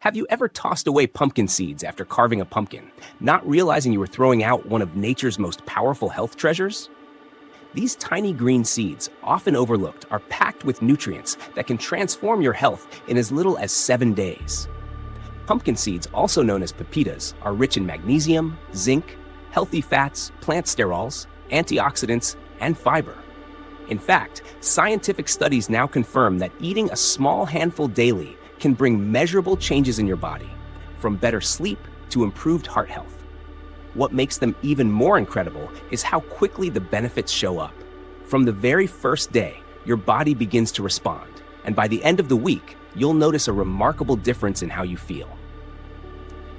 Have you ever tossed away pumpkin seeds after carving a pumpkin, not realizing you were throwing out one of nature's most powerful health treasures? These tiny green seeds, often overlooked, are packed with nutrients that can transform your health in as little as 7 days. Pumpkin seeds, also known as pepitas, are rich in magnesium, zinc, healthy fats, plant sterols, antioxidants, and fiber. In fact, scientific studies now confirm that eating a small handful daily can bring measurable changes in your body, from better sleep to improved heart health. What makes them even more incredible is how quickly the benefits show up. From the very first day, your body begins to respond, and by the end of the week, you'll notice a remarkable difference in how you feel.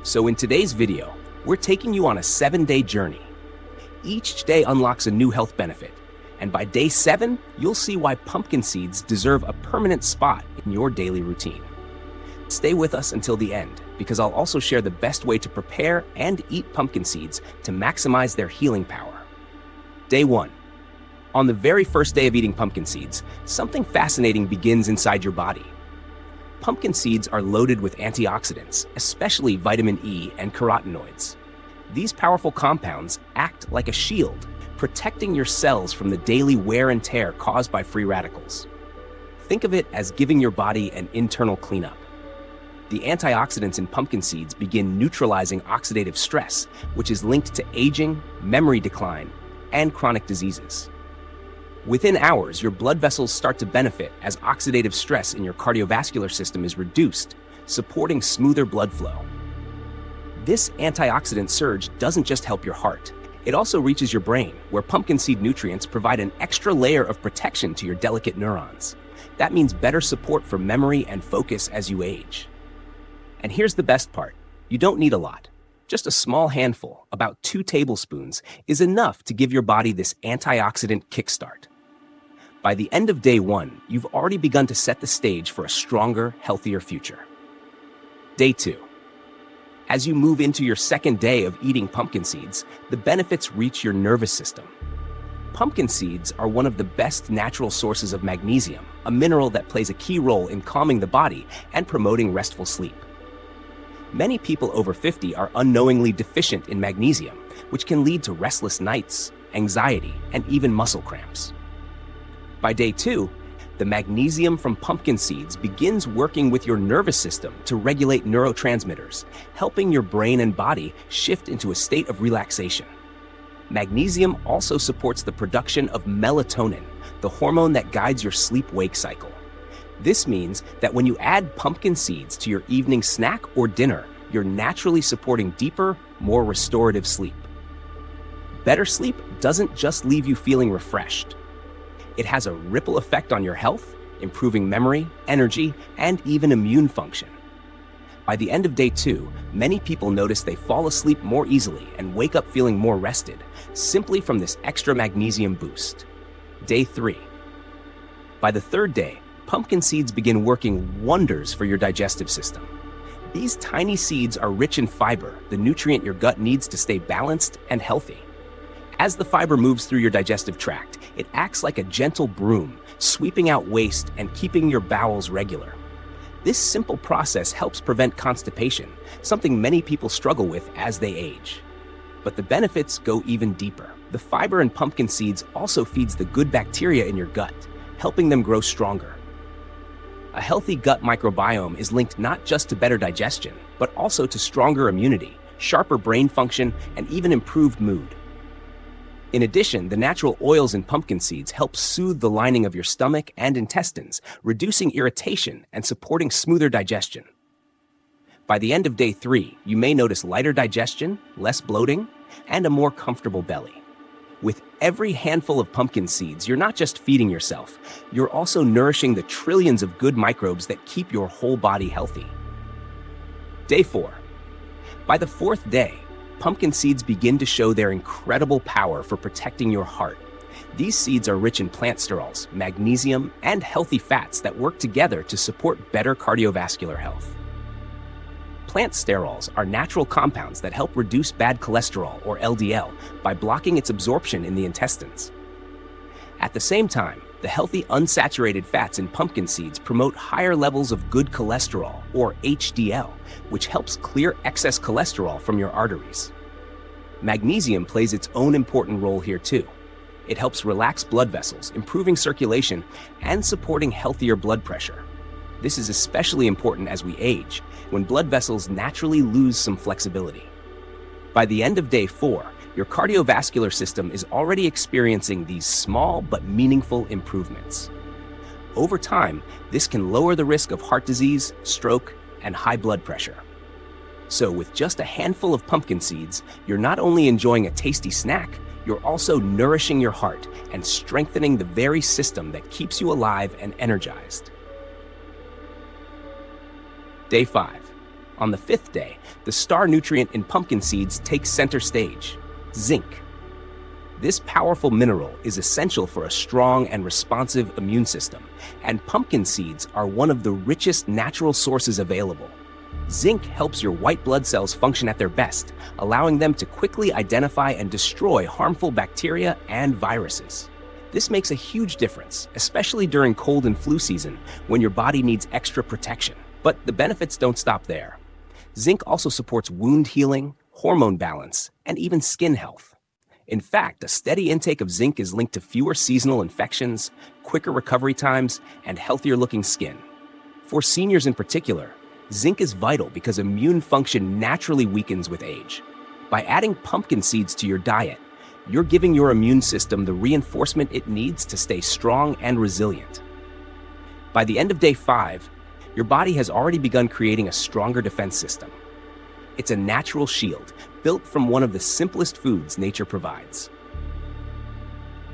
So in today's video, we're taking you on a 7-day journey. Each day unlocks a new health benefit, and by day 7, you'll see why pumpkin seeds deserve a permanent spot in your daily routine. Stay with us until the end, because I'll also share the best way to prepare and eat pumpkin seeds to maximize their healing power. Day 1. On the very first day of eating pumpkin seeds, something fascinating begins inside your body. Pumpkin seeds are loaded with antioxidants, especially vitamin E and carotenoids. These powerful compounds act like a shield, protecting your cells from the daily wear and tear caused by free radicals. Think of it as giving your body an internal cleanup. The antioxidants in pumpkin seeds begin neutralizing oxidative stress, which is linked to aging, memory decline, and chronic diseases. Within hours, your blood vessels start to benefit as oxidative stress in your cardiovascular system is reduced, supporting smoother blood flow. This antioxidant surge doesn't just help your heart. It also reaches your brain, where pumpkin seed nutrients provide an extra layer of protection to your delicate neurons. That means better support for memory and focus as you age. And here's the best part. You don't need a lot. Just a small handful, about 2 tablespoons, is enough to give your body this antioxidant kickstart. By the end of day 1, you've already begun to set the stage for a stronger, healthier future. Day 2. As you move into your 2nd day of eating pumpkin seeds, the benefits reach your nervous system. Pumpkin seeds are one of the best natural sources of magnesium, a mineral that plays a key role in calming the body and promoting restful sleep. Many people over 50 are unknowingly deficient in magnesium, which can lead to restless nights, anxiety, and even muscle cramps. By day 2, the magnesium from pumpkin seeds begins working with your nervous system to regulate neurotransmitters, helping your brain and body shift into a state of relaxation. Magnesium also supports the production of melatonin, the hormone that guides your sleep-wake cycle. This means that when you add pumpkin seeds to your evening snack or dinner, you're naturally supporting deeper, more restorative sleep. Better sleep doesn't just leave you feeling refreshed. It has a ripple effect on your health, improving memory, energy, and even immune function. By the end of day 2, many people notice they fall asleep more easily and wake up feeling more rested, simply from this extra magnesium boost. Day 3. By the 3rd day, pumpkin seeds begin working wonders for your digestive system. These tiny seeds are rich in fiber, the nutrient your gut needs to stay balanced and healthy. As the fiber moves through your digestive tract, it acts like a gentle broom, sweeping out waste and keeping your bowels regular. This simple process helps prevent constipation, something many people struggle with as they age. But the benefits go even deeper. The fiber in pumpkin seeds also feeds the good bacteria in your gut, helping them grow stronger. A healthy gut microbiome is linked not just to better digestion, but also to stronger immunity, sharper brain function, and even improved mood. In addition, the natural oils in pumpkin seeds help soothe the lining of your stomach and intestines, reducing irritation and supporting smoother digestion. By the end of day 3, you may notice lighter digestion, less bloating, and a more comfortable belly. With every handful of pumpkin seeds, you're not just feeding yourself, you're also nourishing the trillions of good microbes that keep your whole body healthy. Day 4. By the 4th day, pumpkin seeds begin to show their incredible power for protecting your heart. These seeds are rich in plant sterols, magnesium, and healthy fats that work together to support better cardiovascular health. Plant sterols are natural compounds that help reduce bad cholesterol, or LDL, by blocking its absorption in the intestines. At the same time, The healthy unsaturated fats in pumpkin seeds promote higher levels of good cholesterol, or HDL, which helps clear excess cholesterol from your arteries. Magnesium plays its own important role here too. It helps relax blood vessels, improving circulation, and supporting healthier blood pressure. This is especially important as we age, when blood vessels naturally lose some flexibility. By the end of day 4, your cardiovascular system is already experiencing these small but meaningful improvements. Over time, this can lower the risk of heart disease, stroke, and high blood pressure. So with just a handful of pumpkin seeds, you're not only enjoying a tasty snack, you're also nourishing your heart and strengthening the very system that keeps you alive and energized. Day 5. On the 5th day, the star nutrient in pumpkin seeds takes center stage: zinc. This powerful mineral is essential for a strong and responsive immune system, and pumpkin seeds are one of the richest natural sources available. Zinc helps your white blood cells function at their best, allowing them to quickly identify and destroy harmful bacteria and viruses. This makes a huge difference, especially during cold and flu season when your body needs extra protection. But the benefits don't stop there. Zinc also supports wound healing, hormone balance, and even skin health. In fact, a steady intake of zinc is linked to fewer seasonal infections, quicker recovery times, and healthier-looking skin. For seniors in particular, zinc is vital because immune function naturally weakens with age. By adding pumpkin seeds to your diet, you're giving your immune system the reinforcement it needs to stay strong and resilient. By the end of day 5, your body has already begun creating a stronger defense system. It's a natural shield built from one of the simplest foods nature provides.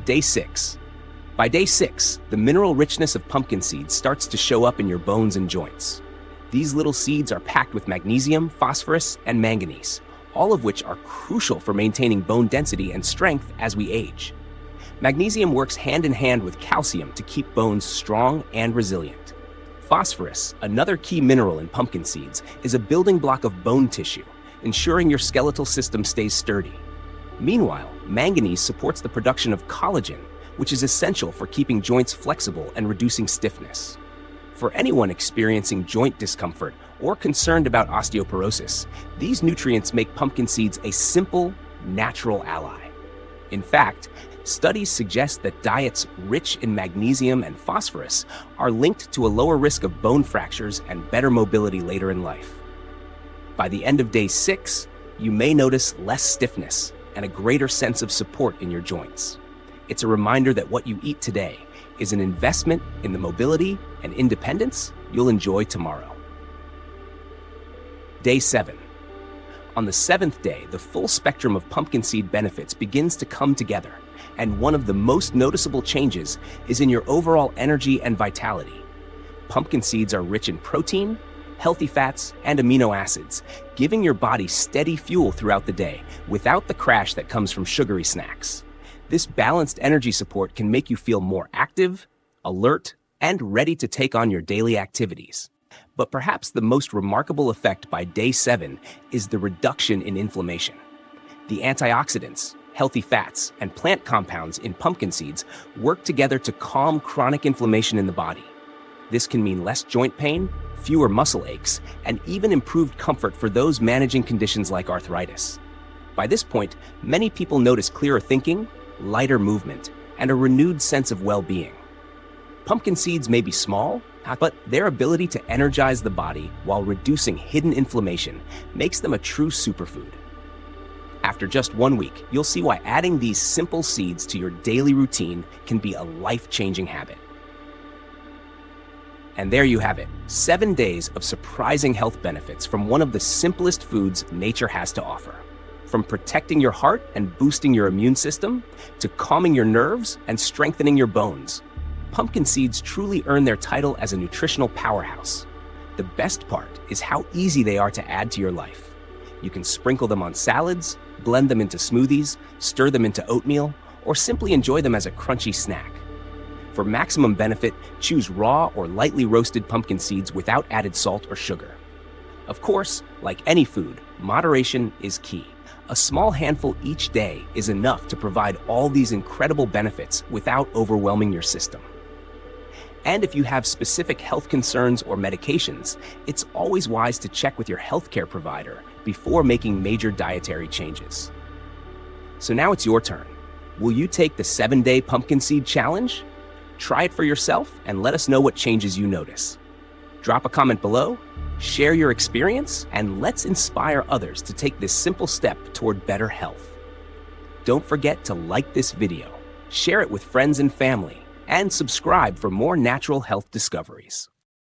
Day 6. By day 6, the mineral richness of pumpkin seeds starts to show up in your bones and joints. These little seeds are packed with magnesium, phosphorus, and manganese, all of which are crucial for maintaining bone density and strength as we age. Magnesium works hand in hand with calcium to keep bones strong and resilient. Phosphorus, another key mineral in pumpkin seeds, is a building block of bone tissue, ensuring your skeletal system stays sturdy. Meanwhile, manganese supports the production of collagen, which is essential for keeping joints flexible and reducing stiffness. For anyone experiencing joint discomfort or concerned about osteoporosis, these nutrients make pumpkin seeds a simple, natural ally. In fact, studies suggest that diets rich in magnesium and phosphorus are linked to a lower risk of bone fractures and better mobility later in life. By the end of day 6, you may notice less stiffness and a greater sense of support in your joints. It's a reminder that what you eat today is an investment in the mobility and independence you'll enjoy tomorrow. Day 7. On the 7th day, the full spectrum of pumpkin seed benefits begins to come together, and one of the most noticeable changes is in your overall energy and vitality. Pumpkin seeds are rich in protein, healthy fats, and amino acids, giving your body steady fuel throughout the day without the crash that comes from sugary snacks. This balanced energy support can make you feel more active, alert, and ready to take on your daily activities. But perhaps the most remarkable effect by day 7 is the reduction in inflammation. The antioxidants, healthy fats, and plant compounds in pumpkin seeds work together to calm chronic inflammation in the body. This can mean less joint pain, fewer muscle aches, and even improved comfort for those managing conditions like arthritis. By this point, many people notice clearer thinking, lighter movement, and a renewed sense of well-being. Pumpkin seeds may be small, but their ability to energize the body while reducing hidden inflammation makes them a true superfood. After just 1 week, you'll see why adding these simple seeds to your daily routine can be a life-changing habit. And there you have it, 7 days of surprising health benefits from one of the simplest foods nature has to offer. From protecting your heart and boosting your immune system, to calming your nerves and strengthening your bones, pumpkin seeds truly earn their title as a nutritional powerhouse. The best part is how easy they are to add to your life. You can sprinkle them on salads, blend them into smoothies, stir them into oatmeal, or simply enjoy them as a crunchy snack. For maximum benefit, choose raw or lightly roasted pumpkin seeds without added salt or sugar. Of course, like any food, moderation is key. A small handful each day is enough to provide all these incredible benefits without overwhelming your system. And if you have specific health concerns or medications, it's always wise to check with your healthcare provider before making major dietary changes. So now it's your turn. Will you take the 7-day pumpkin seed challenge? Try it for yourself and let us know what changes you notice. Drop a comment below, share your experience, and let's inspire others to take this simple step toward better health. Don't forget to like this video, share it with friends and family, and subscribe for more natural health discoveries.